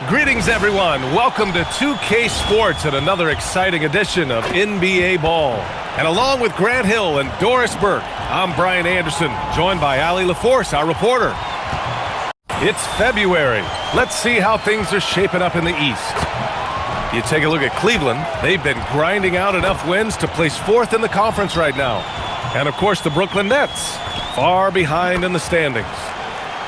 Greetings, everyone. Welcome to 2K Sports and another exciting edition of NBA Ball. And along with Grant Hill and Doris Burke, I'm Brian Anderson, joined by Allie LaForce, our reporter. It's February. Let's see how things are shaping up in the East. You take a look at Cleveland. They've been grinding out enough wins to place fourth in the conference right now. And, of course, the Brooklyn Nets, far behind in the standings.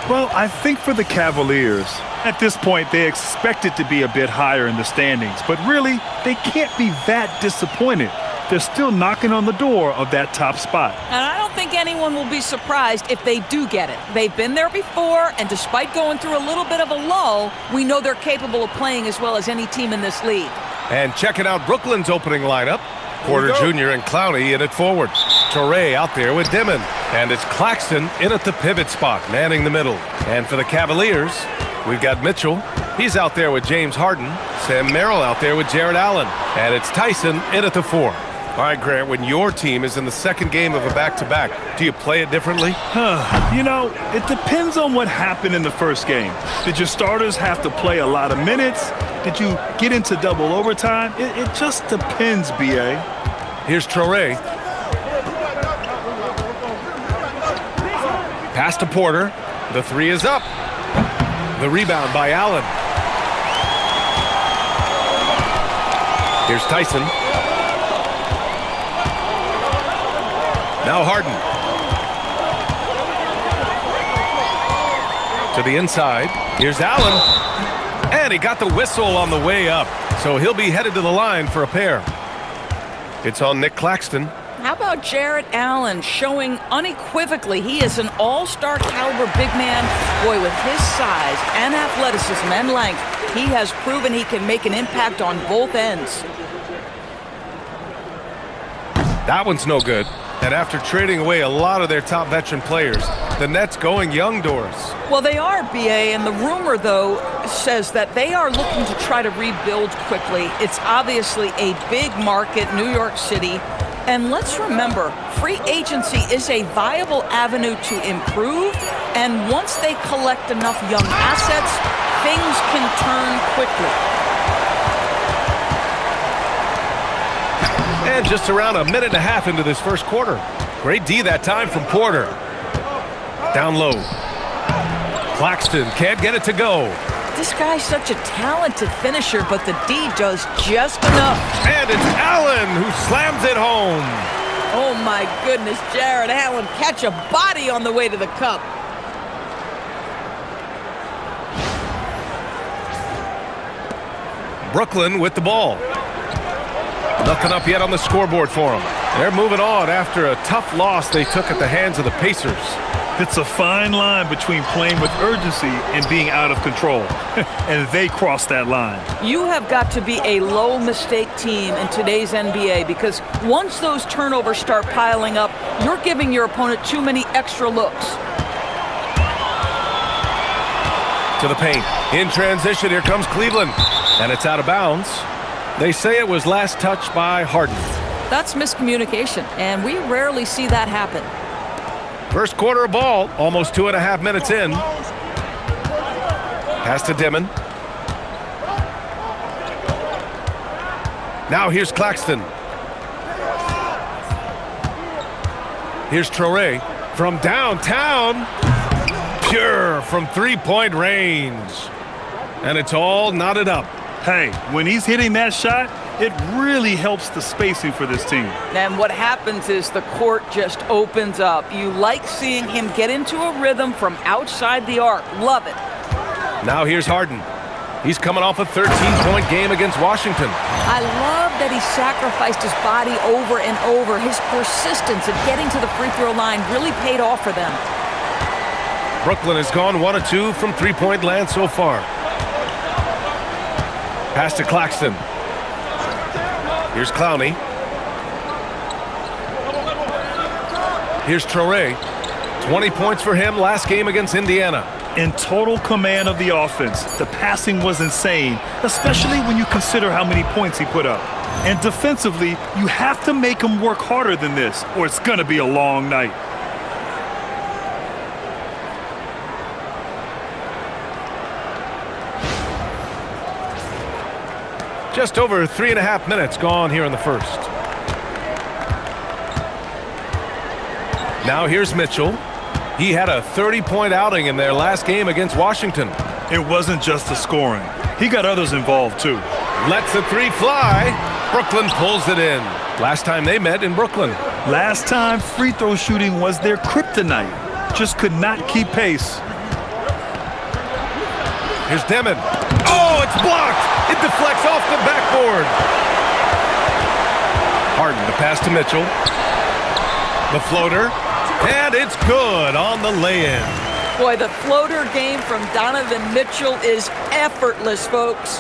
Well, I think for the Cavaliers, at this point, they expect it to be a bit higher in the standings. But really, they can't be that disappointed. They're still knocking on the door of that top spot. And I don't think anyone will be surprised if they do get it. They've been there before, and despite going through a little bit of a lull, we know they're capable of playing as well as any team in this league. And checking out Brooklyn's opening lineup, Porter Jr. and Clowney in at forward. Torrey out there with Dimon. And it's Claxton in at the pivot spot, manning the middle. And for the Cavaliers, we've got Mitchell. He's out there with James Harden. Sam Merrill out there with Jared Allen. And it's Tyson in at the 4. All right, Grant, when your team is in the second game of a back-to-back, do you play it differently? You know, it depends on what happened in the first game. Did your starters have to play a lot of minutes? Did you get into double overtime? It just depends, B.A. Here's Torrey. Pass to Porter. The 3 is up. The rebound by Allen. Here's Tyson. Now Harden. To the inside. Here's Allen. And he got the whistle on the way up. So he'll be headed to the line for a pair. It's on Nick Claxton. How about Jared Allen showing unequivocally he is an all-star caliber big man? Boy, with his size and athleticism and length, he has proven he can make an impact on both ends. That one's no good. And after trading away a lot of their top veteran players, the Nets going young, Doris. Well, they are, B.A., and the rumor, though, says that they are looking to try to rebuild quickly. It's obviously a big market, New York City. And let's remember, free agency is a viable avenue to improve. And once they collect enough young assets, things can turn quickly. And just around a minute and a half into this first quarter. Great D that time from Porter. Down low. Claxton can't get it to go. This guy's such a talented finisher, but the D does just enough. And it's Allen who slams it home. Oh, my goodness, Jared Allen catch a body on the way to the cup. Brooklyn with the ball. Nothing up yet on the scoreboard for them. They're moving on after a tough loss they took at the hands of the Pacers. It's a fine line between playing with urgency and being out of control. And they crossed that line. You have got to be a low-mistake team in today's NBA because once those turnovers start piling up, you're giving your opponent too many extra looks. To the paint. In transition, here comes Cleveland. And it's out of bounds. They say it was last touched by Harden. That's miscommunication, and we rarely see that happen. First quarter of ball, almost 2.5 minutes in. Pass to Dimon. Now here's Claxton. Here's Torrey from downtown. Pure from three-point range. And it's all knotted up. Hey, when he's hitting that shot, it really helps the spacing for this team. And what happens is the court just opens up. You like seeing him get into a rhythm from outside the arc. Love it. Now here's Harden. He's coming off a 13-point game against Washington. I love that he sacrificed his body over and over. His persistence at getting to the free throw line really paid off for them. Brooklyn has gone 1 of 2 from three-point land so far. Pass to Claxton. Here's Clowney. Here's Torrey. 20 points for him last game against Indiana. In total command of the offense, the passing was insane, especially when you consider how many points he put up. And defensively, you have to make him work harder than this, or it's going to be a long night. Just over 3.5 minutes gone here in the first. Now here's Mitchell. He had a 30-point outing in their last game against Washington. It wasn't just the scoring. He got others involved, too. Lets the three fly. Brooklyn pulls it in. Last time they met in Brooklyn. Last time, free throw shooting was their kryptonite. Just could not keep pace. Here's Demon. Oh, it's blocked. It deflects off the backboard. Harden, the pass to Mitchell. The floater. And it's good on the lay-in. Boy, the floater game from Donovan Mitchell is effortless, folks.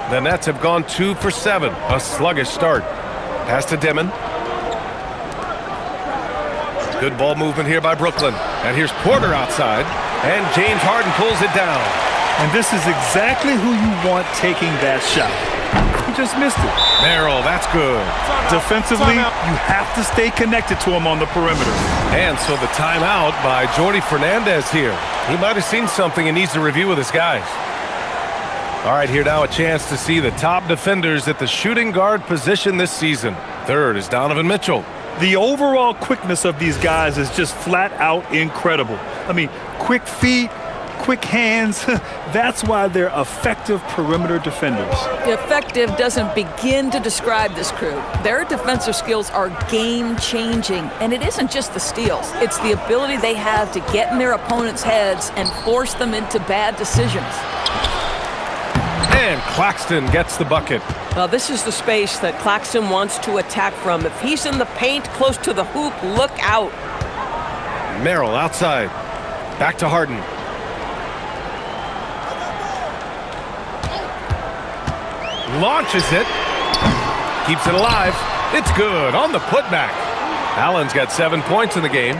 The Nets have gone 2 for 7. A sluggish start. Pass to Demon. Good ball movement here by Brooklyn. And here's Porter outside. And James Harden pulls it down. And this is exactly who you want taking that shot. He just missed it. Merrill, that's good. Defensively, you have to stay connected to him on the perimeter. And so the timeout by Jordi Fernandez here. He might have seen something and needs to review with his guys. All right, here now a chance to see the top defenders at the shooting guard position this season. Third is Donovan Mitchell. The overall quickness of these guys is just flat out incredible. I mean, quick feet, quick hands. That's why they're effective perimeter defenders. Effective doesn't begin to describe this crew. Their defensive skills are game-changing, and it isn't just the steals. It's the ability they have to get in their opponents' heads and force them into bad decisions. And Claxton gets the bucket. Well, this is the space that Claxton wants to attack from. If he's in the paint close to the hoop, look out. Merrill outside. Back to Harden. Launches it. Keeps it alive. It's good on the putback. Allen's got 7 points in the game.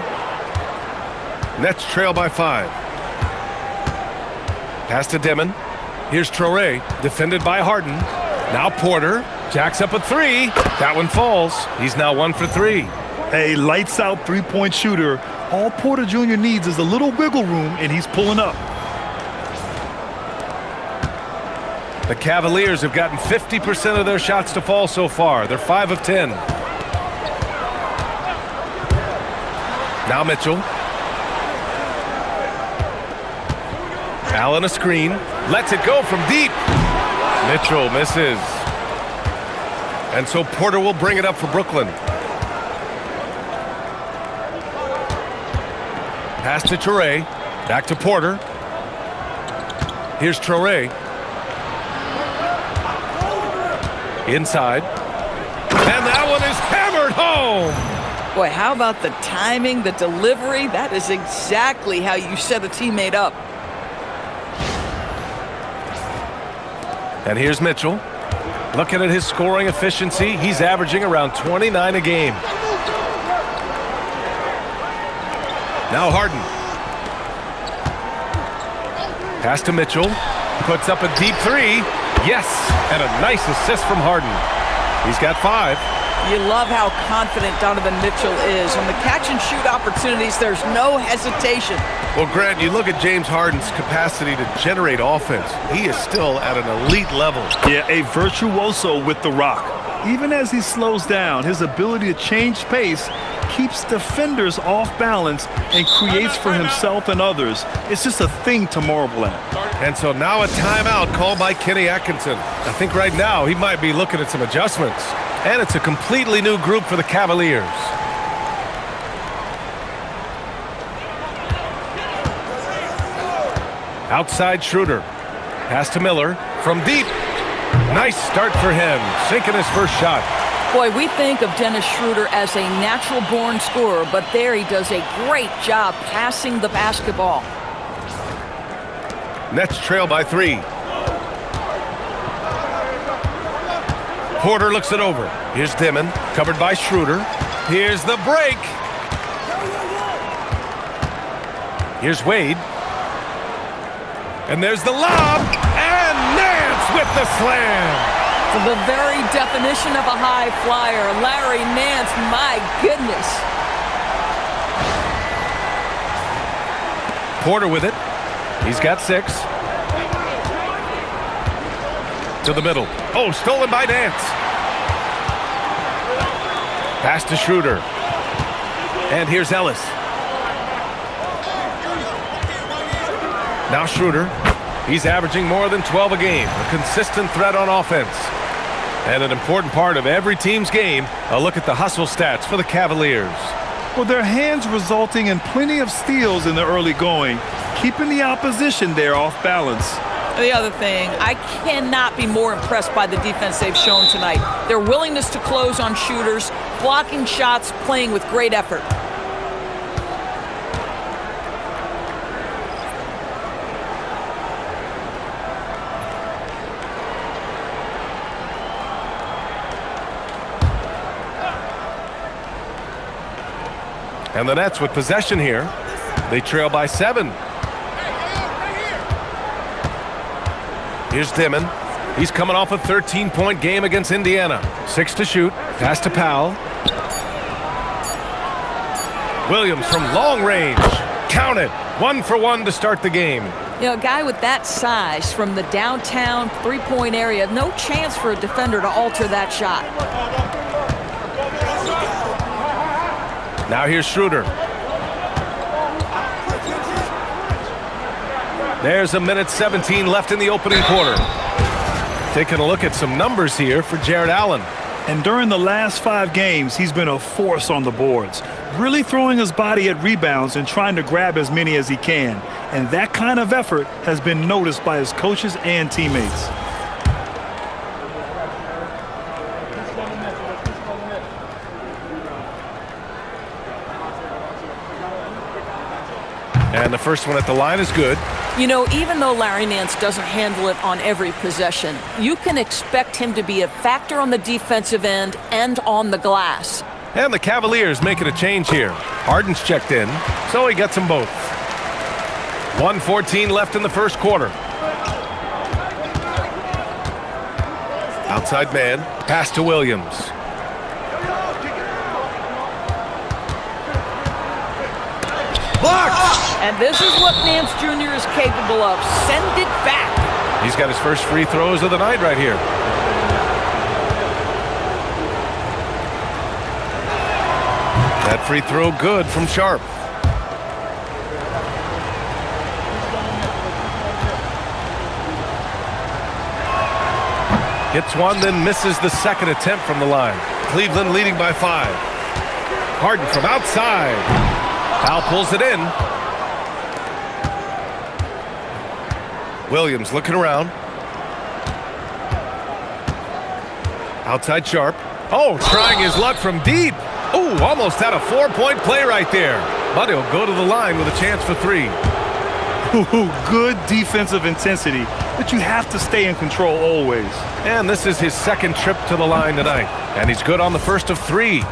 Nets trail by 5. Pass to Demon. Here's Traore, defended by Harden. Now Porter jacks up a three. That one falls. He's now 1 for 3. A lights-out three-point shooter. All Porter Jr. needs is a little wiggle room, and he's pulling up. The Cavaliers have gotten 50% of their shots to fall so far. They're 5 of 10. Now Mitchell. Allen a screen. Lets it go from deep. Mitchell misses. And so Porter will bring it up for Brooklyn. Pass to Traore. Back to Porter. Here's Traore. Inside. And that one is hammered home. Boy, how about the timing, the delivery? That is exactly how you set a teammate up. And here's Mitchell. Looking at his scoring efficiency, he's averaging around 29 a game. Now Harden. Pass to Mitchell. Puts up a deep three. Yes, and a nice assist from Harden. He's got 5. You love how confident Donovan Mitchell is. On the catch-and-shoot opportunities, there's no hesitation. Well, Grant, you look at James Harden's capacity to generate offense. He is still at an elite level. Yeah, a virtuoso with the rock. Even as he slows down, his ability to change pace keeps defenders off balance and creates for himself and others. It's just a thing to marvel at. And so now a timeout called by Kenny Atkinson. I think right now he might be looking at some adjustments. And it's a completely new group for the Cavaliers. Outside Schroeder. Pass to Miller from deep. Nice start for him, sinking his first shot. Boy, we think of Dennis Schroeder as a natural-born scorer, but there he does a great job passing the basketball. Nets trail by 3. Porter looks it over. Here's Demon, covered by Schroeder. Here's the break. Here's Wade. And there's the lob. And Nance with the slam. The very definition of a high flyer, Larry Nance, my goodness. Porter with it. He's got 6. To the middle. Oh, stolen by Nance. Pass to Schroeder. And here's Ellis. Now Schroeder. He's averaging more than 12 a game. A consistent threat on offense. And an important part of every team's game, a look at the hustle stats for the Cavaliers. Well, their hands resulting in plenty of steals in the early going, keeping the opposition there off balance. The other thing, I cannot be more impressed by the defense they've shown tonight. Their willingness to close on shooters, blocking shots, playing with great effort. And the Nets with possession here. They trail by 7. Here's Dimon. He's coming off a 13-point game against Indiana. 6 to shoot. Pass to Powell. Williams from long range. Count it. 1 for 1 to start the game. You know, a guy with that size from the downtown three-point area, no chance for a defender to alter that shot. Now here's Schroeder. There's a minute 17 left in the opening quarter. Taking a look at some numbers here for Jared Allen. And during the last 5 games, he's been a force on the boards, really throwing his body at rebounds and trying to grab as many as he can. And that kind of effort has been noticed by his coaches and teammates. And the first one at the line is good. You know, even though Larry Nance doesn't handle it on every possession, you can expect him to be a factor on the defensive end and on the glass. And the Cavaliers making a change here. Harden's checked in, so he gets them both. 1:14 left in the first quarter. Outside man, pass to Williams. Blocked! And this is what Nance Jr. is capable of. Send it back. He's got his first free throws of the night right here. That free throw good from Sharp. Hits one, then misses the second attempt from the line. Cleveland leading by 5. Harden from outside. Powell pulls it in. Williams looking around. Outside Sharp. Oh, trying his luck from deep. Oh, almost had a 4-point play right there. But he'll go to the line with a chance for 3. Good defensive intensity, but you have to stay in control always. And this is his second trip to the line tonight. And he's good on the first of 3.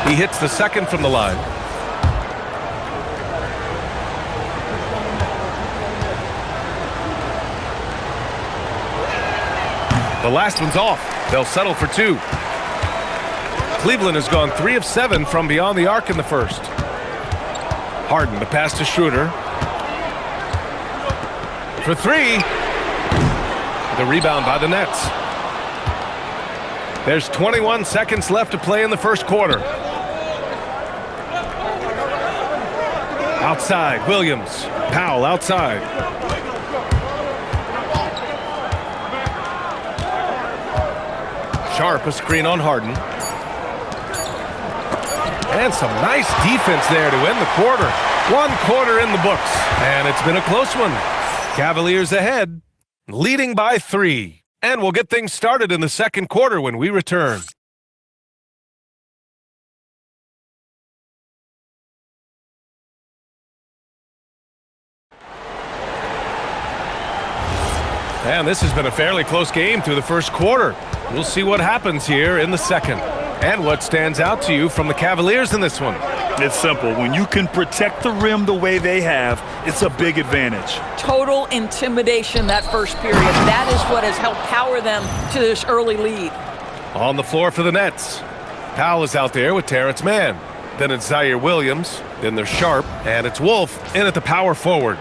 He hits the second from the line. The last one's off. They'll settle for 2. Cleveland has gone 3 of 7 from beyond the arc in the first. Harden to pass to Schroeder. For 3. The rebound by the Nets. There's 21 seconds left to play in the first quarter. Outside, Williams. Powell outside. Sharp, a screen on Harden. And some nice defense there to end the quarter. 1 quarter in the books, and it's been a close one. Cavaliers ahead, leading by 3. And we'll get things started in the second quarter when we return. And this has been a fairly close game through the first quarter. We'll see what happens here in the second. And what stands out to you from the Cavaliers in this one? It's simple. When you can protect the rim the way they have, it's a big advantage. Total intimidation that first period. That is what has helped power them to this early lead. On the floor for the Nets. Powell is out there with Terrence Mann. Then it's Zaire Williams. Then there's Sharp. And it's Wolf in at the power forward.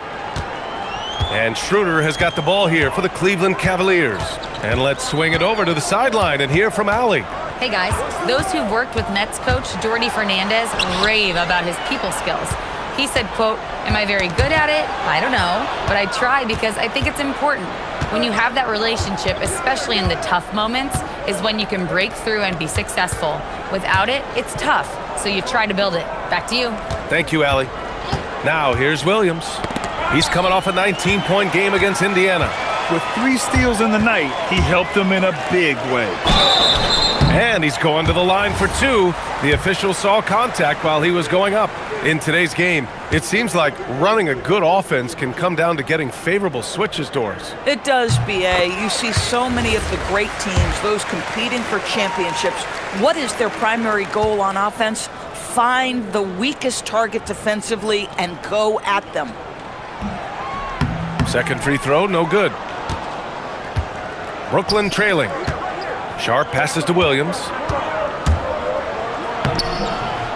And Schroeder has got the ball here for the Cleveland Cavaliers. And let's swing it over to the sideline and hear from Allie. Hey guys, those who've worked with Nets coach Jordi Fernandez rave about his people skills. He said, quote, "Am I very good at it? I don't know, but I try because I think it's important. When you have that relationship, especially in the tough moments, is when you can break through and be successful. Without it, it's tough, so you try to build it." Back to you. Thank you, Allie. Now here's Williams. He's coming off a 19-point game against Indiana. With 3 steals in the night, he helped them in a big way. And he's going to the line for 2. The official saw contact while he was going up. In today's game, it seems like running a good offense can come down to getting favorable switches, Doris. It does, B.A. You see so many of the great teams, those competing for championships. What is their primary goal on offense? Find the weakest target defensively and go at them. Second free throw, no good. Brooklyn trailing. Sharp passes to Williams.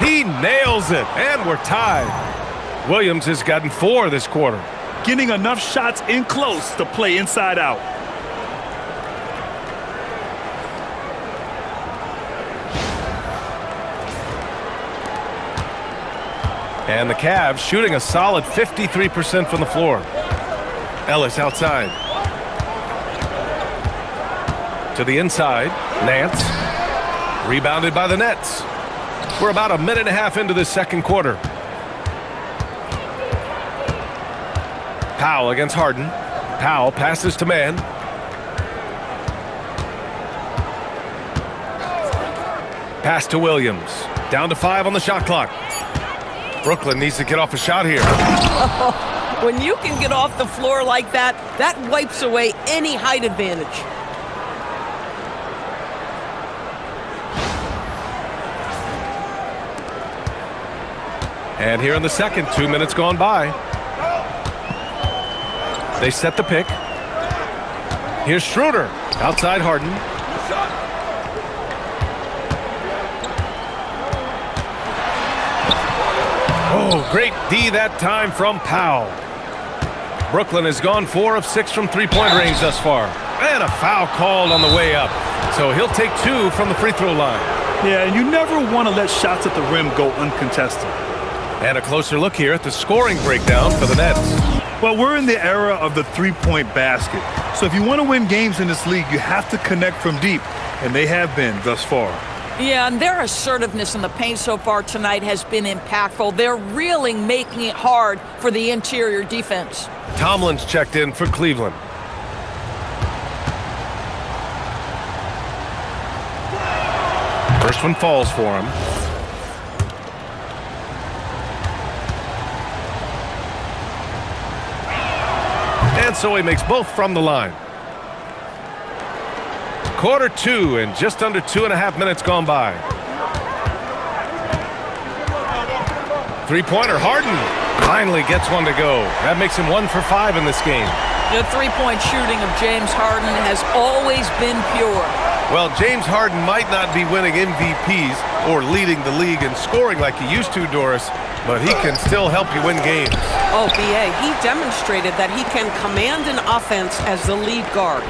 He nails it, and we're tied. Williams has gotten 4 this quarter. Getting enough shots in close to play inside out. And the Cavs shooting a solid 53% from the floor. Ellis outside. To the inside. Nance. Rebounded by the Nets. We're about a minute and a half into this second quarter. Powell against Harden. Powell passes to Mann. Pass to Williams. Down to 5 on the shot clock. Brooklyn needs to get off a shot here. When you can get off the floor like that, that wipes away any height advantage. And here in the second, 2 minutes gone by. They set the pick. Here's Schroeder. Outside Harden. Oh, great D that time from Powell. Brooklyn has gone 4 of 6 from three-point range thus far. And a foul called on the way up. So he'll take 2 from the free throw line. Yeah, and you never want to let shots at the rim go uncontested. And a closer look here at the scoring breakdown for the Nets. Well, we're in the era of the three-point basket. So if you want to win games in this league, you have to connect from deep. And they have been thus far. Yeah, and their assertiveness in the paint so far tonight has been impactful. They're really making it hard for the interior defense. Tomlin's checked in for Cleveland. First one falls for him. And so he makes both from the line. Quarter 2 and just under 2.5 minutes gone by. Three-pointer, Harden finally gets one to go. That makes him 1 for 5 in this game. The three-point shooting of James Harden has always been pure. Well, James Harden might not be winning MVPs or leading the league in scoring like he used to, Doris, but he can still help you win games. Oh, B.A., he demonstrated that he can command an offense as the lead guard.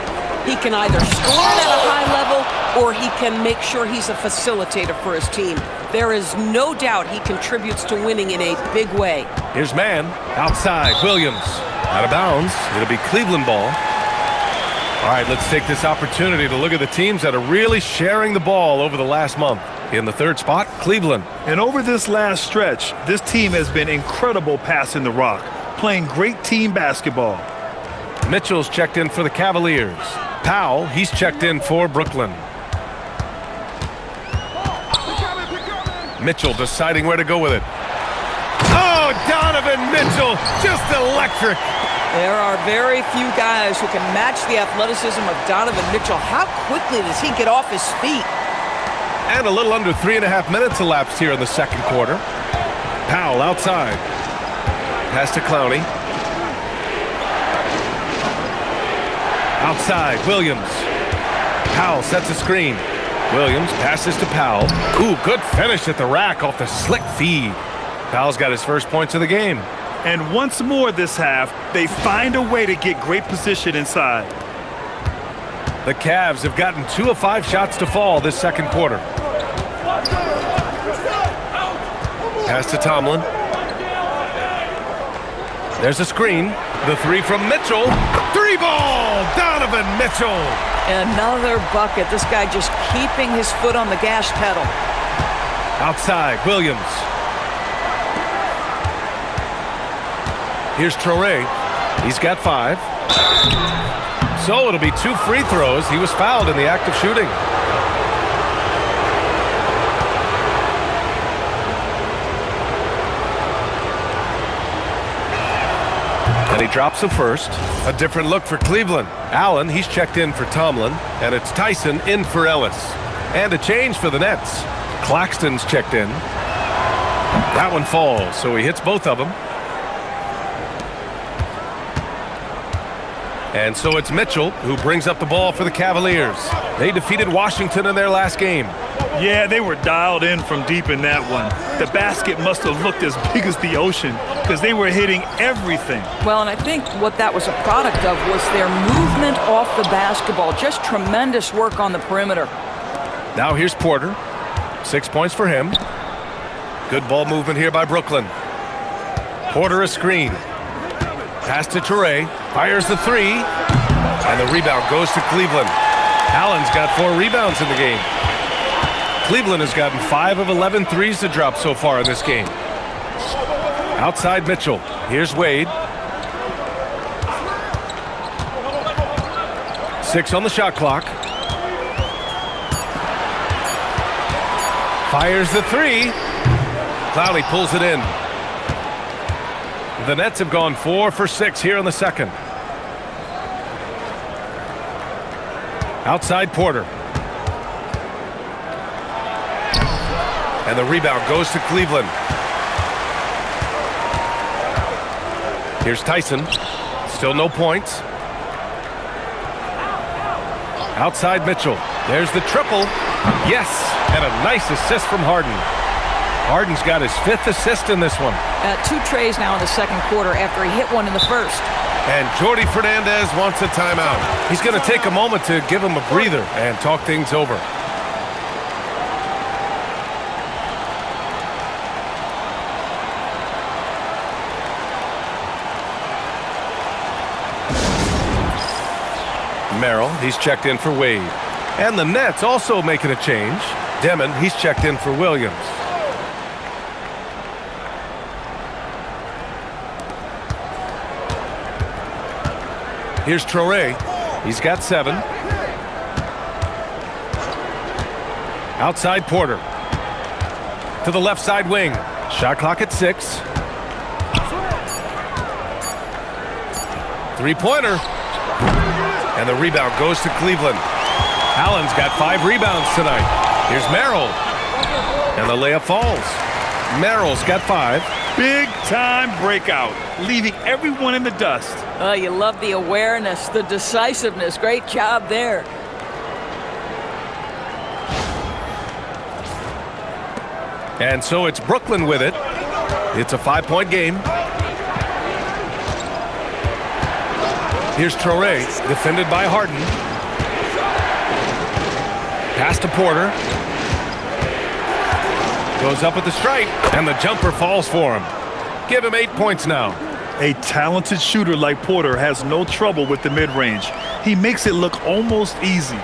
He can either score at a high level or he can make sure he's a facilitator for his team. There is no doubt he contributes to winning in a big way. Here's Mann outside. Williams out of bounds. It'll be Cleveland ball. All right, let's take this opportunity to look at the teams that are really sharing the ball over the last month. In the third spot, Cleveland. And over this last stretch, this team has been incredible passing the rock, playing great team basketball. Mitchell's checked in for the Cavaliers. Powell, he's checked in for Brooklyn. Mitchell deciding where to go with it. Oh, Donovan Mitchell, just electric. There are very few guys who can match the athleticism of Donovan Mitchell. How quickly does he get off his feet? And a little under 3.5 minutes elapsed here in the second quarter. Powell outside. Pass to Clowney. Outside, Williams. Powell sets a screen. Williams passes to Powell. Ooh, good finish at the rack off the slick feed. Powell's got his first points of the game. And once more this half, they find a way to get great position inside. The Cavs have gotten 2 of 5 shots to fall this second quarter. Pass to Tomlin. There's a screen. The 3 from Mitchell. 3-ball! Donovan Mitchell! Another bucket. This guy just keeping his foot on the gas pedal. Outside, Williams. Here's Traore. He's got 5. So it'll be 2 free throws. He was fouled in the act of shooting. And he drops the first. A different look for Cleveland. Allen, he's checked in for Tomlin. And it's Tyson in for Ellis. And a change for the Nets. Claxton's checked in. That one falls, so he hits both of them. And so it's Mitchell who brings up the ball for the Cavaliers. They defeated Washington in their last game. Yeah, they were dialed in from deep in that one. The basket must have looked as big as the ocean because they were hitting everything. Well, and I think what that was a product of was their movement off the basketball. Just tremendous work on the perimeter. Now here's Porter. 6 points for him. Good ball movement here by Brooklyn. Porter a screen. Pass to Traore. Fires the 3. And the rebound goes to Cleveland. Allen's got 4 rebounds in the game. Cleveland has gotten 5 of 11 threes to drop so far in this game. Outside Mitchell. Here's Wade. 6 on the shot clock. Fires the 3. Clowney pulls it in. The Nets have gone 4 for 6 here in the second. Outside Porter. And the rebound goes to Cleveland. Here's Tyson. Still no points. Outside Mitchell. There's the triple. Yes! And a nice assist from Harden. Harden's got his 5th assist in this one. 2 trays now in the second quarter after he hit one in the first. And Jordi Fernandez wants a timeout. He's going to take a moment to give him a breather and talk things over. Merrill, he's checked in for Wade. And the Nets also making a change. Demon, he's checked in for Williams. Here's Traore. He's got 7. Outside Porter. To the left side wing. Shot clock at 6. 3-pointer. And the rebound goes to Cleveland. Allen's got 5 rebounds tonight. Here's Merrill. And the layup falls. Merrill's got 5. Big time breakout, leaving everyone in the dust. Oh, you love the awareness, the decisiveness. Great job there. And so it's Brooklyn with it. It's a 5-point game. Here's Traore, defended by Harden. Pass to Porter. Goes up at the stripe, and the jumper falls for him. Give him 8 points now. A talented shooter like Porter has no trouble with the mid-range. He makes it look almost easy.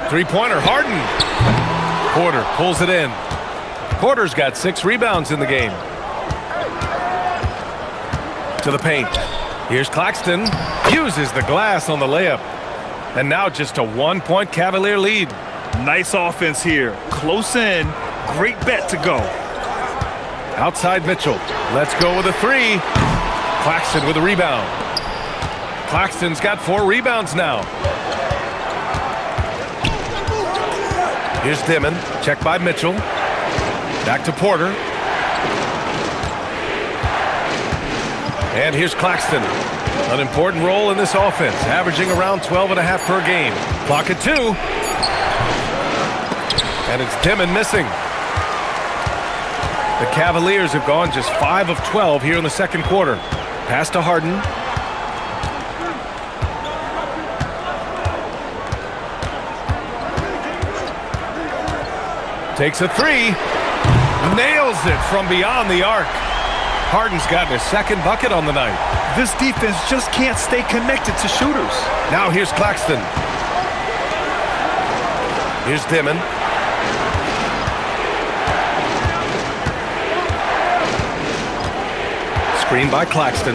3-pointer, Harden. Porter pulls it in. Porter's got 6 rebounds in the game. To the paint. Here's Claxton. Uses the glass on the layup. And now just a 1-point Cavalier lead. Nice offense here. Close in. Great bet to go. Outside Mitchell. Let's go with a 3. Claxton with a rebound. Claxton's got 4 rebounds now. Here's Dimon. Checked by Mitchell. Back to Porter. And here's Claxton. An important role in this offense, averaging around 12.5 per game. Clock at 2. And it's Dimon missing. The Cavaliers have gone just 5 of 12 here in the second quarter. Pass to Harden. Takes a 3. Nails it from beyond the arc. Harden's gotten his second bucket on the night. This defense just can't stay connected to shooters. Now here's Claxton. Here's Dimon. Screen by Claxton.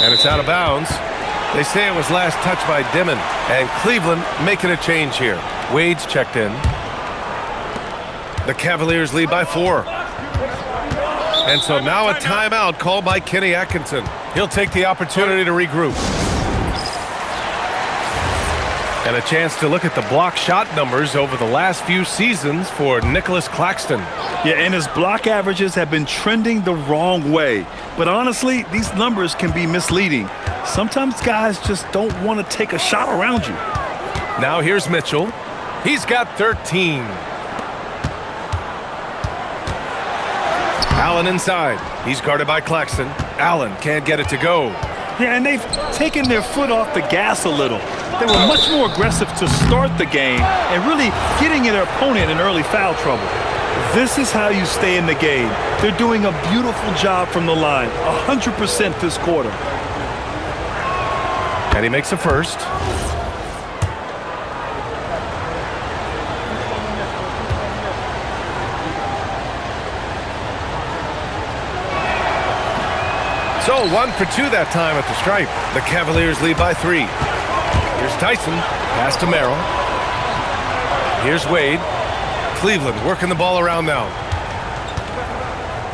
And it's out of bounds. They say it was last touched by Dimon. And Cleveland making a change here. Wade's checked in. The Cavaliers lead by 4. And so now a timeout called by Kenny Atkinson. He'll take the opportunity to regroup. And a chance to look at the block shot numbers over the last few seasons for Nicholas Claxton. Yeah, and his block averages have been trending the wrong way. But honestly, these numbers can be misleading. Sometimes guys just don't want to take a shot around you. Now here's Mitchell. He's got 13. Allen inside. He's guarded by Claxton. Allen can't get it to go. Yeah, and they've taken their foot off the gas a little. They were much more aggressive to start the game and really getting their opponent in early foul trouble. This is how you stay in the game. They're doing a beautiful job from the line, 100% this quarter. And he makes a first. So 1 for 2 that time at the stripe. The Cavaliers lead by 3. Here's Tyson. Pass to Merrill. Here's Wade. Cleveland working the ball around now.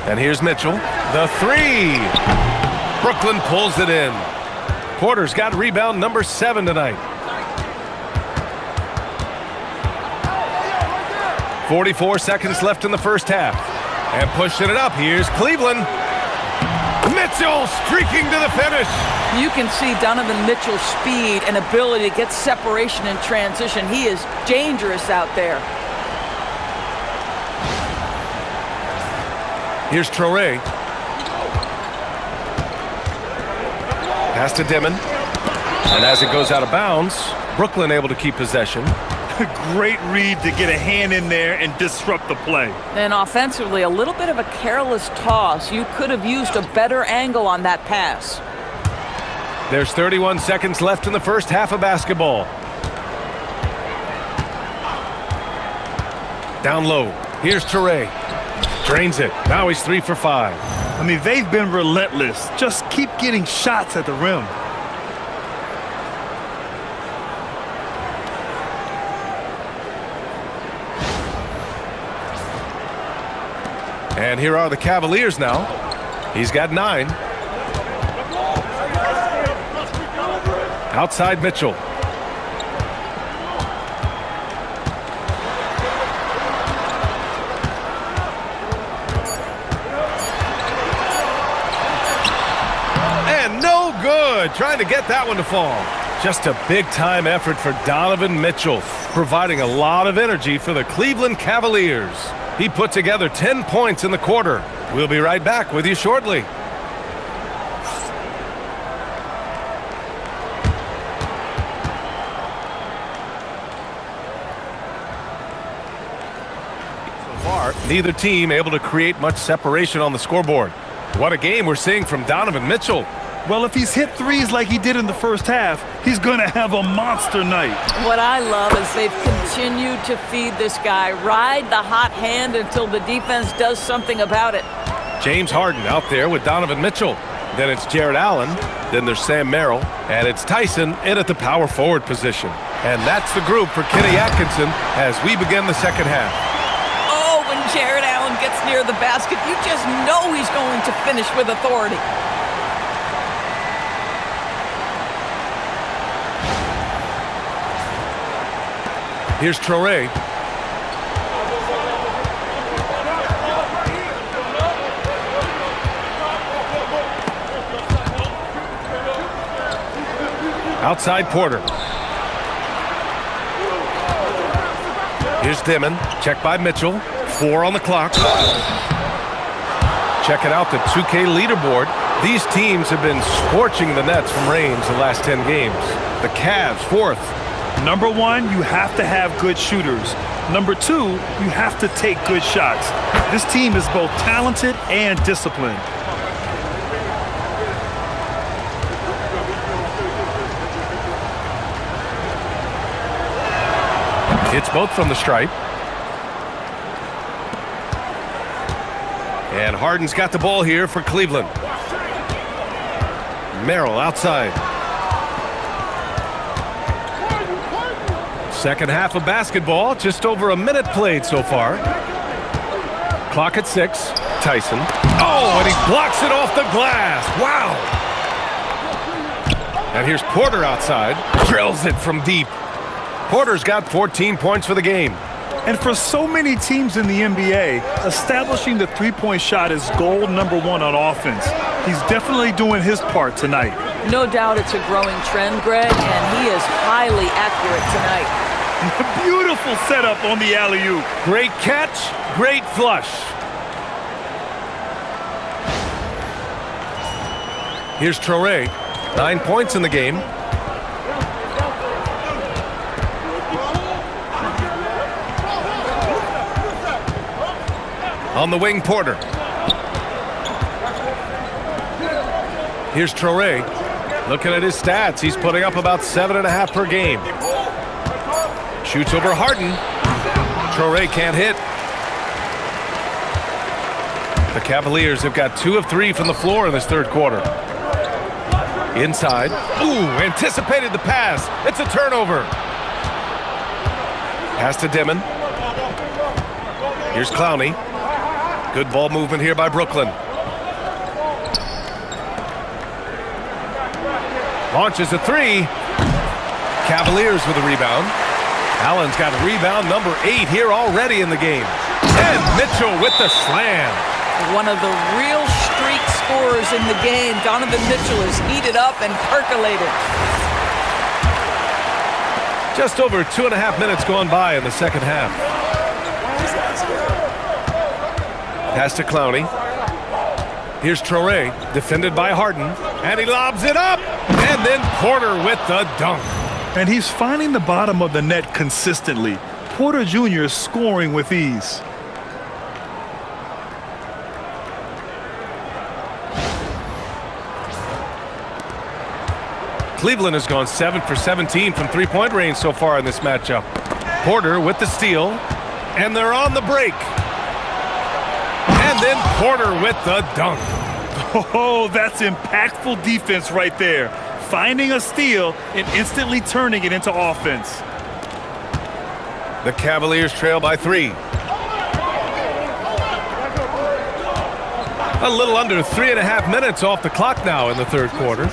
And here's Mitchell. The 3. Brooklyn pulls it in. Porter's got rebound number 7 tonight. 44 seconds left in the first half. And pushing it up, here's Cleveland. Mitchell streaking to the finish. You can see Donovan Mitchell's speed and ability to get separation in transition. He is dangerous out there. Here's Traoré. Pass to Dimon. And as it goes out of bounds, Brooklyn able to keep possession. Great read to get a hand in there and disrupt the play. And offensively, a little bit of a careless toss. You could have used a better angle on that pass. There's 31 seconds left in the first half of basketball. Down low. Here's Traoré. Drains it. Now he's 3 for 5. I mean, they've been relentless. Just keep getting shots at the rim. And here are the Cavaliers now. He's got 9. Outside Mitchell. And no good. Trying to get that one to fall. Just a big-time effort for Donovan Mitchell, providing a lot of energy for the Cleveland Cavaliers. He put together 10 points in the quarter. We'll be right back with you shortly. So far, neither team able to create much separation on the scoreboard. What a game we're seeing from Donovan Mitchell. Well, if he's hit threes like he did in the first half, he's going to have a monster night. What I love is they've continued to feed this guy, ride the hot hand until the defense does something about it. James Harden out there with Donovan Mitchell. Then it's Jared Allen. Then there's Sam Merrill. And it's Tyson in at the power forward position. And that's the group for Kenny Atkinson as we begin the second half. Oh, when Jared Allen gets near the basket, you just know he's going to finish with authority. Here's Traoré. Outside Porter. Here's Dimon. Check by Mitchell. 4 on the clock. Checking out the 2K leaderboard. These teams have been scorching the nets from range the last 10 games. The Cavs, 4th. Number 1, you have to have good shooters. Number 2, you have to take good shots. This team is both talented and disciplined. It's both from the stripe. And Harden's got the ball here for Cleveland. Merrill outside. Second half of basketball, just over a minute played so far. Clock at 6. Tyson. Oh, and he blocks it off the glass. Wow. And here's Porter outside. Drills it from deep. Porter's got 14 points for the game. And for so many teams in the NBA, establishing the three-point shot is goal number 1 on offense. He's definitely doing his part tonight. No doubt it's a growing trend, Greg, and he is highly accurate tonight. Beautiful setup on the alley-oop. Great catch, great flush. Here's Traore. 9 points in the game. On the wing, Porter. Here's Traore. Looking at his stats, he's putting up about 7.5 per game. Shoots over Harden. Traore can't hit. The Cavaliers have got 2 of 3 from the floor in this third quarter. Inside. Ooh, anticipated the pass. It's a turnover. Pass to Dimon. Here's Clowney. Good ball movement here by Brooklyn. Launches a 3. Cavaliers with a rebound. Allen's got rebound number 8 here already in the game. And Mitchell with the slam. One of the real streak scorers in the game. Donovan Mitchell is heated up and percolated. Just over 2.5 minutes gone by in the second half. Pass to Clowney. Here's Traore, defended by Harden, and he lobs it up, and then Porter with the dunk. And he's finding the bottom of the net consistently. Porter Jr. is scoring with ease. Cleveland has gone 7 for 17 from three-point range so far in this matchup. Porter with the steal, and they're on the break. And then Porter with the dunk. Oh, that's impactful defense right there. Finding a steal and instantly turning it into offense. The Cavaliers trail by 3. A little under 3.5 minutes off the clock now in the third quarter.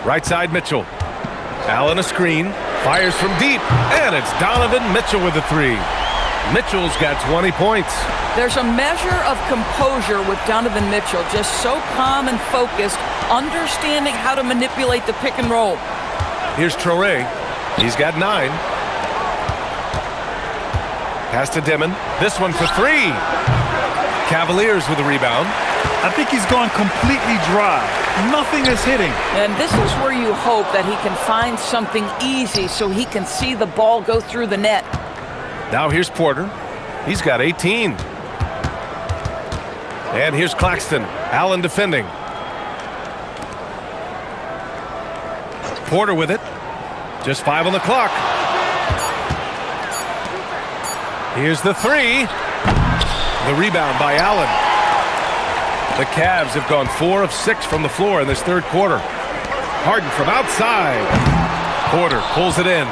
Right side Mitchell. Allen a screen. Fires from deep. And it's Donovan Mitchell with the 3. Mitchell's got 20 points. There's a measure of composure with Donovan Mitchell, just so calm and focused, understanding how to manipulate the pick and roll. Here's Traore. He's got 9. Pass to Dimon. This one for 3. Cavaliers with a rebound. I think he's gone completely dry. Nothing is hitting. And this is where you hope that he can find something easy so he can see the ball go through the net. Now here's Porter. He's got 18. And here's Claxton. Allen defending. Porter with it. Just 5 on the clock. Here's the 3. The rebound by Allen. The Cavs have gone 4 of 6 from the floor in this third quarter. Harden from outside. Porter pulls it in.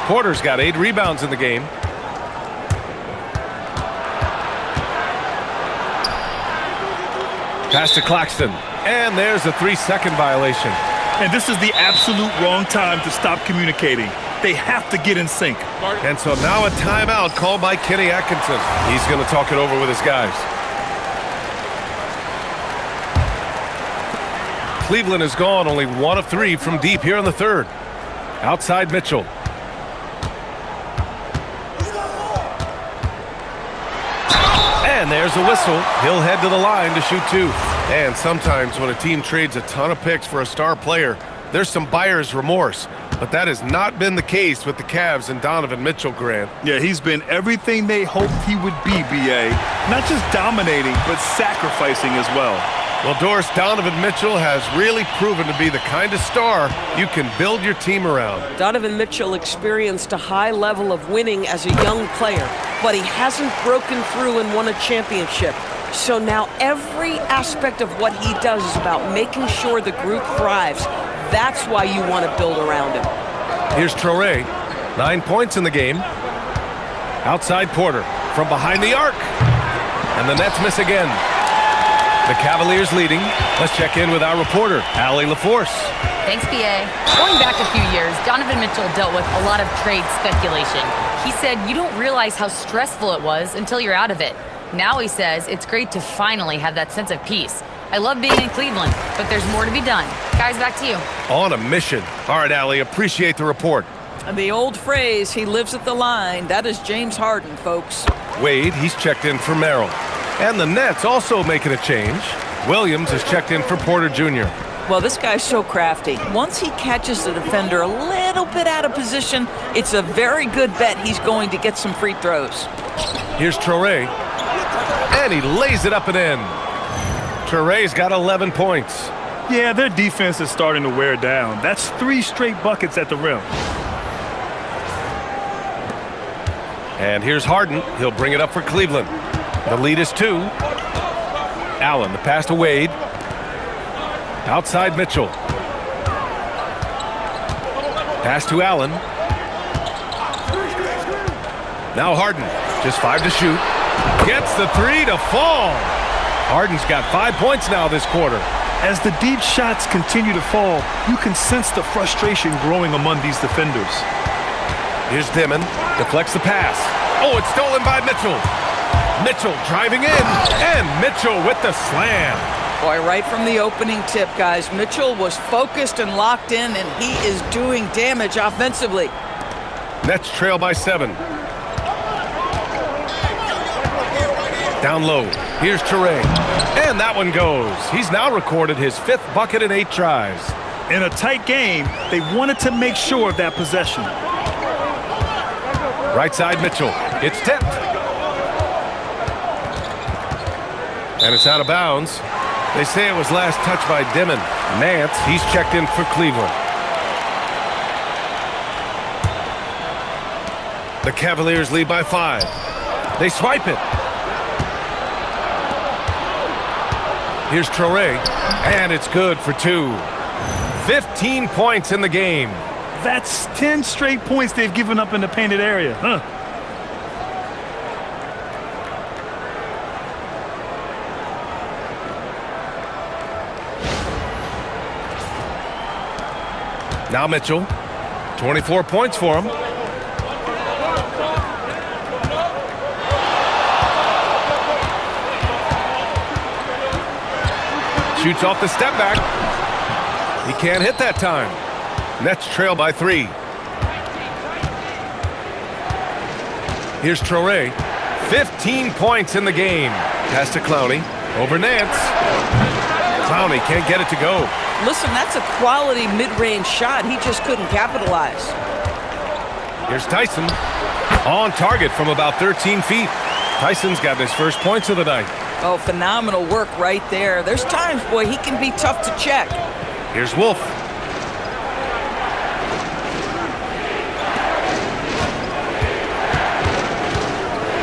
Porter's got 8 rebounds in the game. Pass to Claxton. And there's a 3-second violation. And this is the absolute wrong time to stop communicating. They have to get in sync. And so now a timeout called by Kenny Atkinson. He's going to talk it over with his guys. Cleveland has gone only 1 of 3 from deep here in the third. Outside Mitchell. And there's a whistle. He'll head to the line to shoot 2. And sometimes when a team trades a ton of picks for a star player, there's some buyer's remorse. But that has not been the case with the Cavs and Donovan Mitchell, Grant. Yeah, he's been everything they hoped he would be, B.A. Not just dominating, but sacrificing as well. Well, Doris, Donovan Mitchell has really proven to be the kind of star you can build your team around. Donovan Mitchell experienced a high level of winning as a young player, but he hasn't broken through and won a championship. So now every aspect of what he does is about making sure the group thrives. That's why you want to build around him. Here's Traoré, 9 points in the game. Outside Porter, from behind the arc. And the Nets miss again. The Cavaliers leading. Let's check in with our reporter, Allie LaForce. Thanks, B.A. Going back a few years, Donovan Mitchell dealt with a lot of trade speculation. He said you don't realize how stressful it was until you're out of it. Now he says it's great to finally have that sense of peace. I love being in Cleveland, but there's more to be done. Guys, back to you. On a mission. All right, Allie, appreciate the report. And the old phrase, he lives at the line, that is James Harden, folks. Wade, he's checked in for Merrill. And the Nets also making a change. Williams has checked in for Porter Jr. Well, this guy's so crafty. Once he catches the defender a little bit out of position, it's a very good bet he's going to get some free throws. Here's Traoré. And he lays it up and in. Traoré's got 11 points. Yeah, their defense is starting to wear down. That's 3 straight buckets at the rim. And here's Harden. He'll bring it up for Cleveland. The lead is 2. Allen, the pass to Wade. Outside Mitchell. Pass to Allen. Now Harden, just 5 to shoot. Gets the 3 to fall. Harden's got 5 points now this quarter. As the deep shots continue to fall, you can sense the frustration growing among these defenders. Here's Dimon, deflects the pass. Oh, it's stolen by Mitchell. Mitchell driving in, and Mitchell with the slam. Boy, right from the opening tip, guys, Mitchell was focused and locked in, and he is doing damage offensively. Nets trail by 7. Down low, here's Traoré, and that one goes. He's now recorded his 5th bucket in 8 tries. In a tight game, they wanted to make sure of that possession. Right side Mitchell, it's tipped. And it's out of bounds. They say it was last touched by Dimon. Nance, he's checked in for Cleveland. The Cavaliers lead by 5. They swipe it. Here's Traoré, and it's good for 2. 15 points in the game. That's 10 straight points they've given up in the painted area, huh? Now Mitchell, 24 points for him. Shoots off the step back. He can't hit that time. Nets trail by 3. Here's Traoré. 15 points in the game. Pass to Clowney. Over Nance. Clowney can't get it to go. Listen, that's a quality mid-range shot. He just couldn't capitalize. Here's Tyson. On target from about 13 feet. Tyson's got his first points of the night. Oh, phenomenal work right there. There's times, boy, he can be tough to check. Here's Wolf.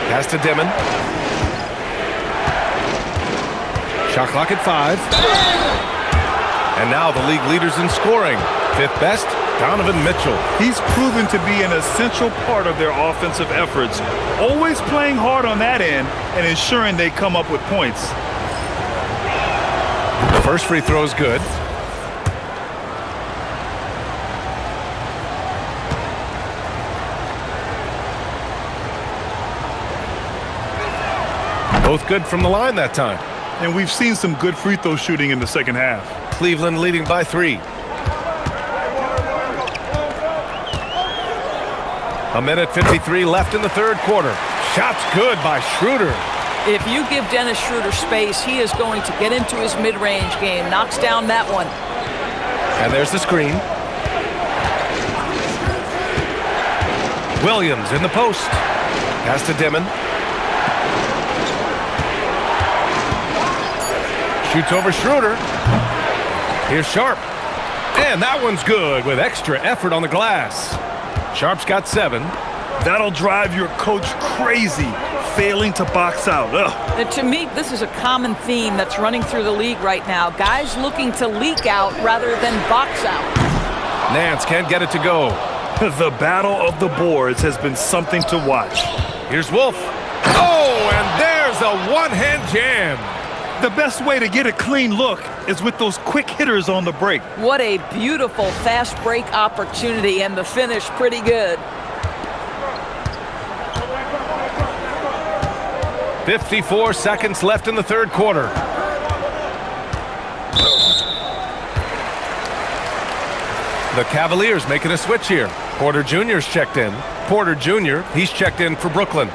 Pass to Dimon. Shot clock at 5. And now the league leaders in scoring. 5th best, Donovan Mitchell. He's proven to be an essential part of their offensive efforts, always playing hard on that end and ensuring they come up with points. The first free throw is good. Both good from the line that time. And we've seen some good free throw shooting in the second half. Cleveland leading by 3. A minute 53 left in the third quarter. Shot's good by Schroeder. If you give Dennis Schroeder space, he is going to get into his mid-range game. Knocks down that one. And there's the screen. Williams in the post. Pass to Dimon. Shoots over Schroeder. Here's Sharp. And that one's good with extra effort on the glass. Sharp's got 7. That'll drive your coach crazy, failing to box out. And to me, this is a common theme that's running through the league right now. Guys looking to leak out rather than box out. Nance can't get it to go. The battle of the boards has been something to watch. Here's Wolf. Oh, and there's a one-hand jam. The best way to get a clean look is with those quick hitters on the break. What a beautiful fast break opportunity, and the finish pretty good. 54 seconds left in the third quarter. The Cavaliers making a switch here. Porter Jr.'s checked in. Porter Jr., he's checked in for Brooklyn.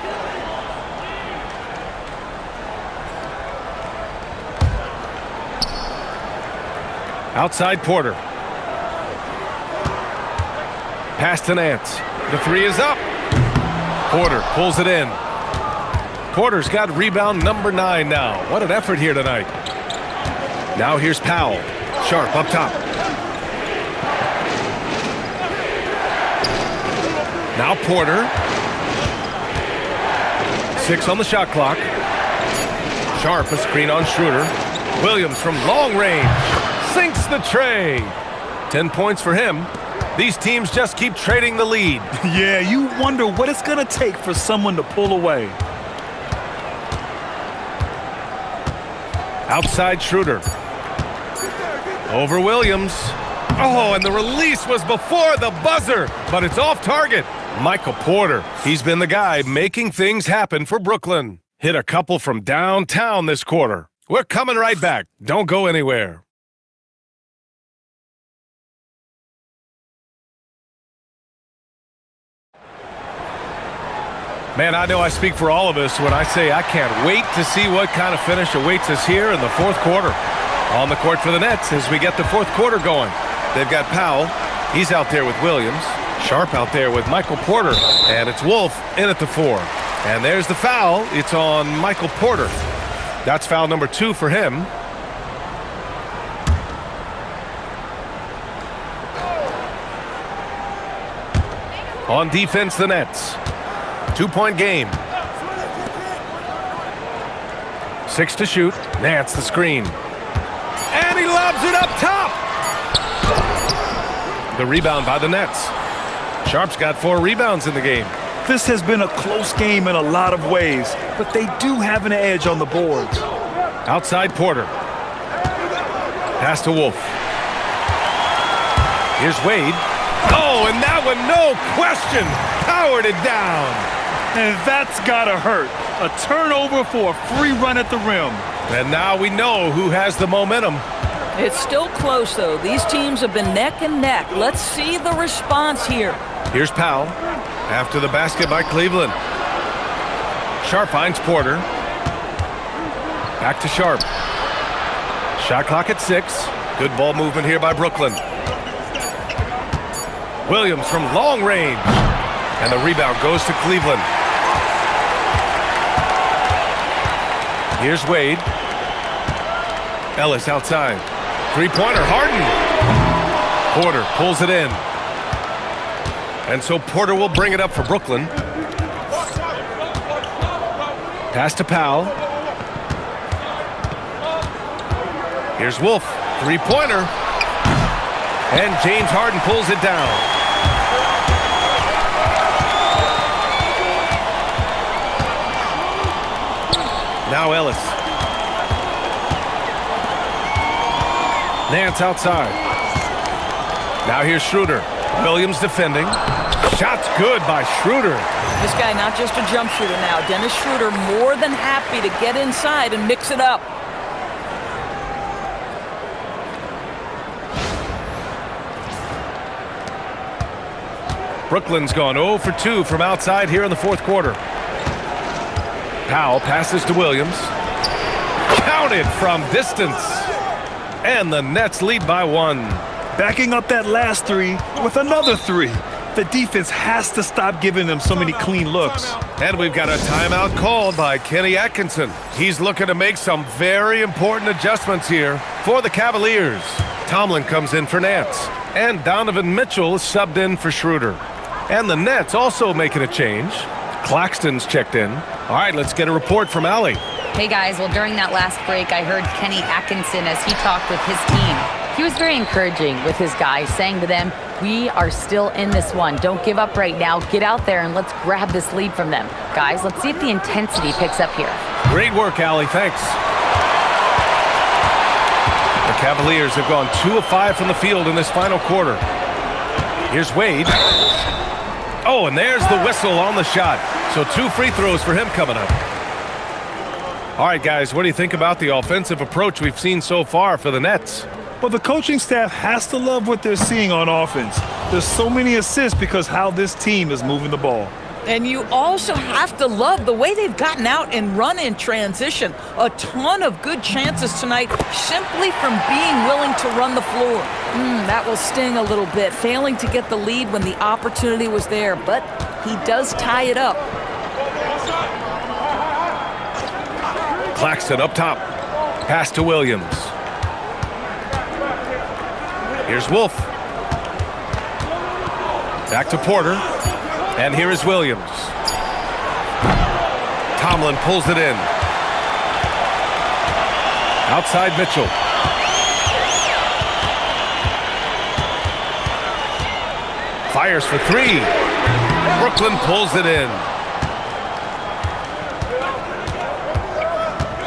Outside Porter. Pass to Nance. The 3 is up. Porter pulls it in. Porter's got rebound number 9 now. What an effort here tonight. Now here's Powell. Sharp up top. Now Porter. 6 on the shot clock. Sharp a screen on Schroeder. Williams from long range. Sinks the tray. 10 points for him. These teams just keep trading the lead. Yeah, you wonder what it's going to take for someone to pull away. Outside Schroeder. Over Williams. Oh, and the release was before the buzzer, but it's off target. Michael Porter, he's been the guy making things happen for Brooklyn. Hit a couple from downtown this quarter. We're coming right back. Don't go anywhere. Man, I know I speak for all of us when I say I can't wait to see what kind of finish awaits us here in the fourth quarter. On the court for the Nets as we get the fourth quarter going. They've got Powell. He's out there with Williams. Sharp out there with Michael Porter. And it's Wolf in at the 4. And there's the foul. It's on Michael Porter. That's foul number 2 for him. On defense, the Nets. 2-point game. 6 to shoot. Nance the screen. And he lobs it up top. The rebound by the Nets. Sharp's got 4 rebounds in the game. This has been a close game in a lot of ways, but they do have an edge on the boards. Outside Porter. Pass to Wolf. Here's Wade. Oh, and that one, no question, powered it down. And that's gotta hurt. A turnover for a free run at the rim. And now we know who has the momentum. It's still close, though. These teams have been neck and neck. Let's see the response here. Here's Powell. After the basket by Cleveland. Sharp finds Porter. Back to Sharp. Shot clock at 6. Good ball movement here by Brooklyn. Williams from long range. And the rebound goes to Cleveland. Here's Wade. Ellis outside. Three-pointer, Harden. Porter pulls it in. And so Porter will bring it up for Brooklyn. Pass to Powell. Here's Wolf. Three-pointer. And James Harden pulls it down. Now Ellis. Nance outside. Now here's Schroeder. Williams defending. Shot's good by Schroeder. This guy not just a jump shooter now. Dennis Schroeder more than happy to get inside and mix it up. Brooklyn's gone 0 for 2 from outside here in the fourth quarter. Powell passes to Williams. Counted from distance. And the Nets lead by 1. Backing up that last three with another three. The defense has to stop giving them so many clean looks. And we've got a timeout called by Kenny Atkinson. He's looking to make some very important adjustments here for the Cavaliers. Tomlin comes in for Nance. And Donovan Mitchell is subbed in for Schroeder. And the Nets also making a change. Claxton's checked in. All right, let's get a report from Allie. Hey guys, well during that last break I heard Kenny Atkinson as he talked with his team. He was very encouraging with his guys, saying to them, we are still in this one. Don't give up right now. Get out there and let's grab this lead from them. Guys, let's see if the intensity picks up here. Great work, Allie. Thanks. The Cavaliers have gone 2 of 5 from the field in this final quarter. Here's Wade. Oh, and there's the whistle on the shot. So 2 free throws for him coming up. All right, guys, what do you think about the offensive approach we've seen so far for the Nets? Well, the coaching staff has to love what they're seeing on offense. There's so many assists because how this team is moving the ball. And you also have to love the way they've gotten out and run in transition. A ton of good chances tonight simply from being willing to run the floor. That will sting a little bit, failing to get the lead when the opportunity was there, but he does tie it up. Claxton up top. Pass to Williams. Here's Wolf. Back to Porter. And here is Williams. Tomlin pulls it in. Outside Mitchell. Fires for 3. Brooklyn pulls it in.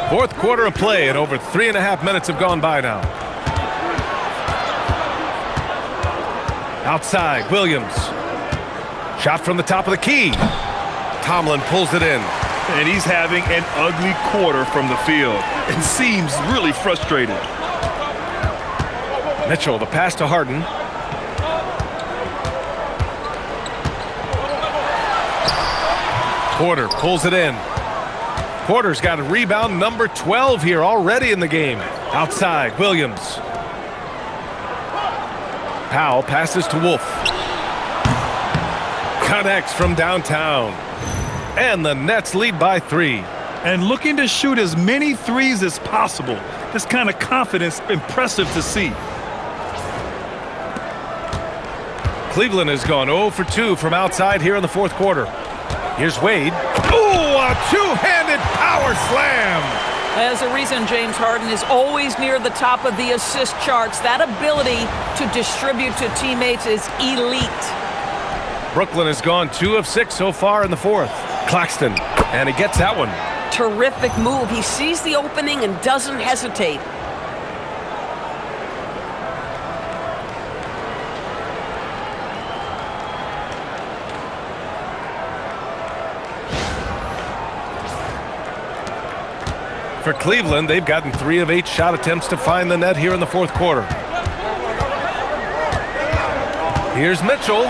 Fourth quarter of play and over 3.5 minutes have gone by now. Outside, Williams. Shot from the top of the key. Tomlin pulls it in. And he's having an ugly quarter from the field and seems really frustrated. Mitchell, the pass to Harden. Porter pulls it in. Porter's got a rebound number 12 here already in the game. Outside, Williams. Powell passes to Wolf. Connects from downtown. And the Nets lead by 3. And looking to shoot as many threes as possible. This kind of confidence, impressive to see. Cleveland has gone 0 for 2 from outside here in the fourth quarter. Here's Wade. Ooh, a two-handed power slam. There's a reason James Harden is always near the top of the assist charts. That ability to distribute to teammates is elite. Brooklyn has gone 2 of 6 so far in the fourth. Claxton, and he gets that one. Terrific move. He sees the opening and doesn't hesitate. For Cleveland, they've gotten 3 of 8 shot attempts to find the net here in the fourth quarter. Here's Mitchell,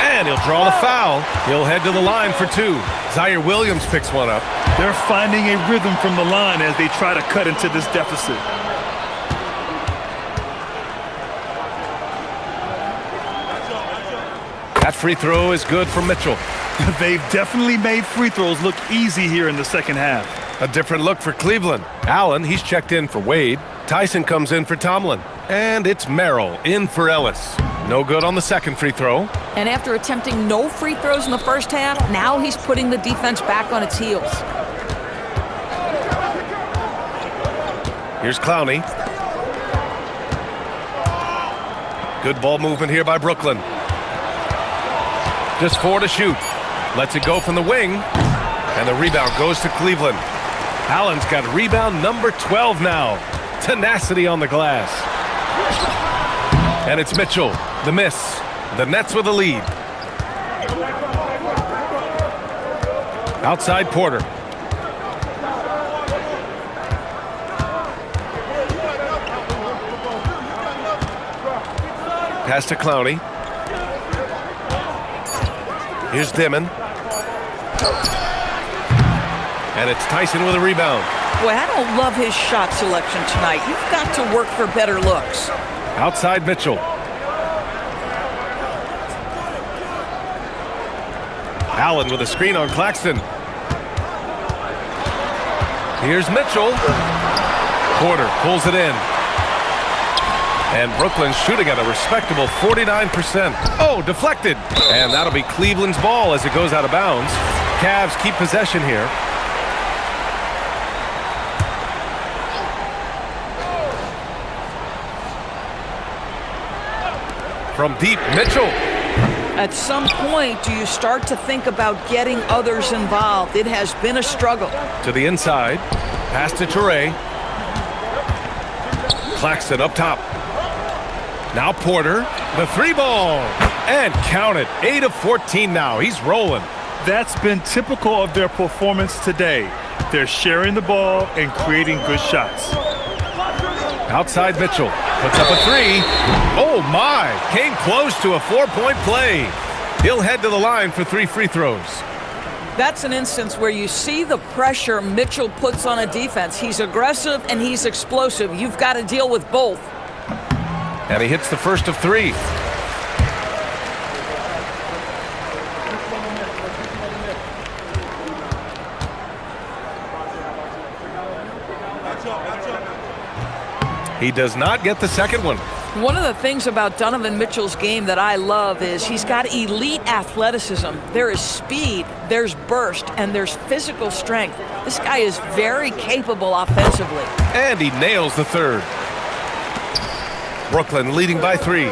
and he'll draw the foul. He'll head to the line for 2. Zaire Williams picks one up. They're finding a rhythm from the line as they try to cut into this deficit. That free throw is good for Mitchell. They've definitely made free throws look easy here in the second half. A different look for Cleveland. Allen, he's checked in for Wade. Tyson comes in for Tomlin. And it's Merrill in for Ellis. No good on the second free throw. And after attempting no free throws in the first half, now he's putting the defense back on its heels. Here's Clowney. Good ball movement here by Brooklyn. Just 4 to shoot. Lets it go from the wing. And the rebound goes to Cleveland. Allen's got rebound number 12 now. Tenacity on the glass. And it's Mitchell. The miss. The Nets with the lead. Outside Porter. Pass to Clowney. Here's Dimon. And it's Tyson with a rebound. Boy, I don't love his shot selection tonight. You've got to work for better looks. Outside Mitchell. Allen with a screen on Claxton. Here's Mitchell. Porter pulls it in. And Brooklyn's shooting at a respectable 49%. Oh, deflected. And that'll be Cleveland's ball as it goes out of bounds. Cavs keep possession here. From deep, Mitchell. At some point, do you start to think about getting others involved? It has been a struggle. To the inside. Pass to Toure. Claxton up top. Now Porter. The three ball. And count it. 8 of 14 now. He's rolling. That's been typical of their performance today. They're sharing the ball and creating good shots. Outside Mitchell. Puts up a three. Oh, my. Came close to a 4-point play. He'll head to the line for 3 free throws. That's an instance where you see the pressure Mitchell puts on a defense. He's aggressive and he's explosive. You've got to deal with both. And he hits the first of 3. He does not get the second one. One of the things about Donovan Mitchell's game that I love is he's got elite athleticism. There is speed, there's burst, and there's physical strength. This guy is very capable offensively. And he nails the third. Brooklyn leading by 3.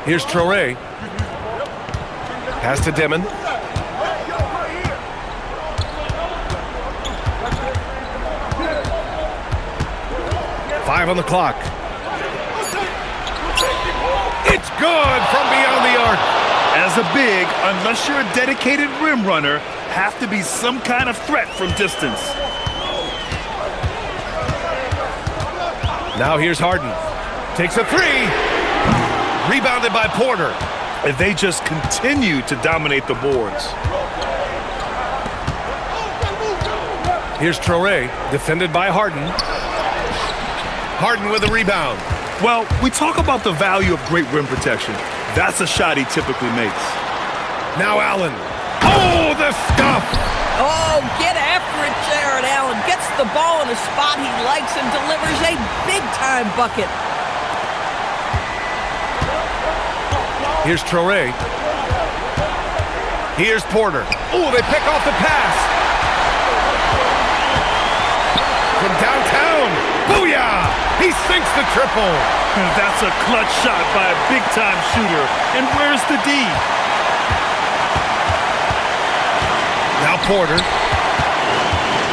Here's Traore. Pass to Dimon. Five on the clock. It's good from beyond the arc. As a big, unless you're a dedicated rim runner, have to be some kind of threat from distance. Now here's Harden. Takes a 3. Rebounded by Porter. And they just continue to dominate the boards. Here's Traore, defended by Harden. Harden with a rebound. Well, we talk about the value of great rim protection. That's a shot he typically makes. Now Allen. Oh, the stuff! Oh, get after it, Jared Allen. Gets the ball in a spot he likes and delivers a big-time bucket. Here's Traore. Here's Porter. Oh, they pick off the pass. From downtown. Booyah! He sinks the triple. That's a clutch shot by a big-time shooter. And where's the D? Now Porter.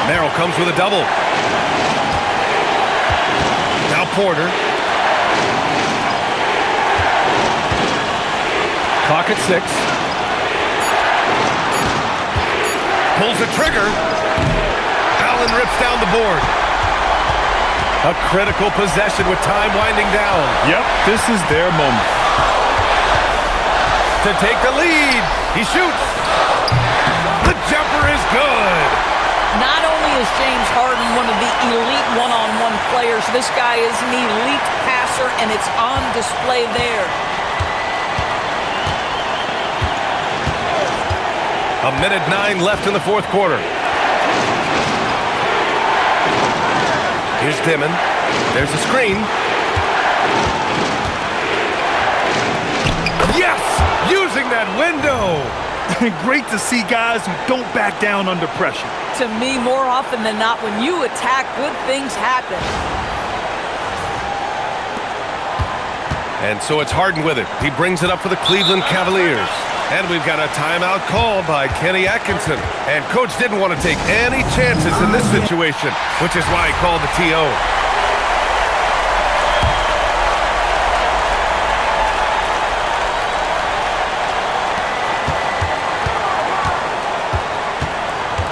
Merrill comes with a double. Now Porter. Clock at 6. Pulls the trigger. Allen rips down the board. A critical possession with time winding down. Yep, this is their moment. To take the lead. He shoots. The jumper is good. Not only is James Harden one of the elite one-on-one players, this guy is an elite passer, and it's on display there. A minute 9 left in the fourth quarter. Here's Dimon. There's a screen. Yes! Using that window! Great to see guys who don't back down under pressure. To me, more often than not, when you attack, good things happen. And so it's Harden with it. He brings it up for the Cleveland Cavaliers. And we've got a timeout called by Kenny Atkinson. And Coach didn't want to take any chances in this situation, which is why he called the TO.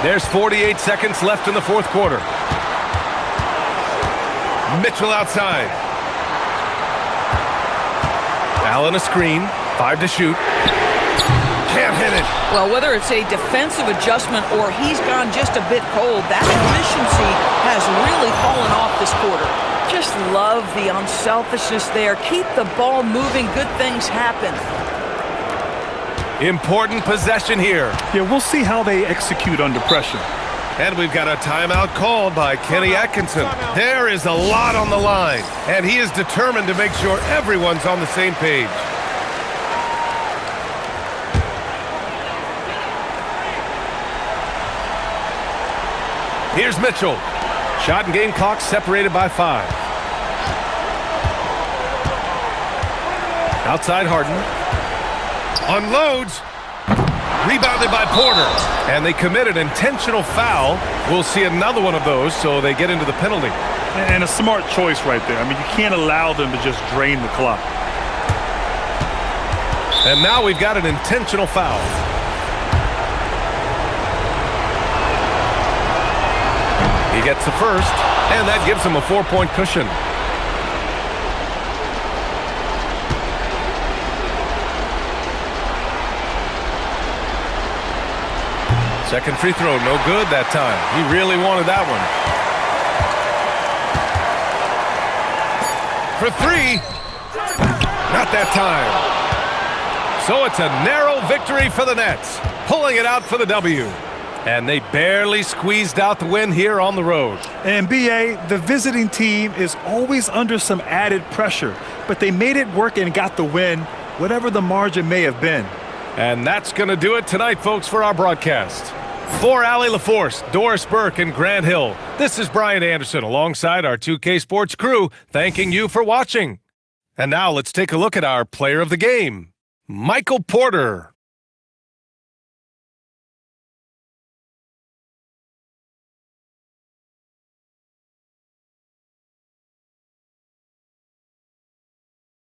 There's 48 seconds left in the fourth quarter. Mitchell outside. Allen a screen. 5 to shoot. Can't hit it. Well, whether it's a defensive adjustment or he's gone just a bit cold, that efficiency has really fallen off this quarter. Just love the unselfishness there. Keep the ball moving. Good things happen. Important possession here. Yeah, we'll see how they execute under pressure. And we've got a timeout called by Kenny Atkinson. There is a lot on the line, and he is determined to make sure everyone's on the same page. Here's Mitchell. Shot and game clock separated by 5. Outside Harden. Unloads. Rebounded by Porter. And they commit an intentional foul. We'll see another one of those, so they get into the penalty. And a smart choice right there. I mean, you can't allow them to just drain the clock. And now we've got an intentional foul. He gets the first, and that gives him a 4-point cushion. Second free throw, no good that time. He really wanted that one. For 3. Not that time. So it's a narrow victory for the Nets, pulling it out for the W. And they barely squeezed out the win here on the road. And BA, the visiting team is always under some added pressure, but they made it work and got the win, whatever the margin may have been. And that's going to do it tonight, folks, for our broadcast. For Allie LaForce, Doris Burke, and Grant Hill, this is Brian Anderson alongside our 2K Sports crew, thanking you for watching. And now let's take a look at our player of the game, Michael Porter.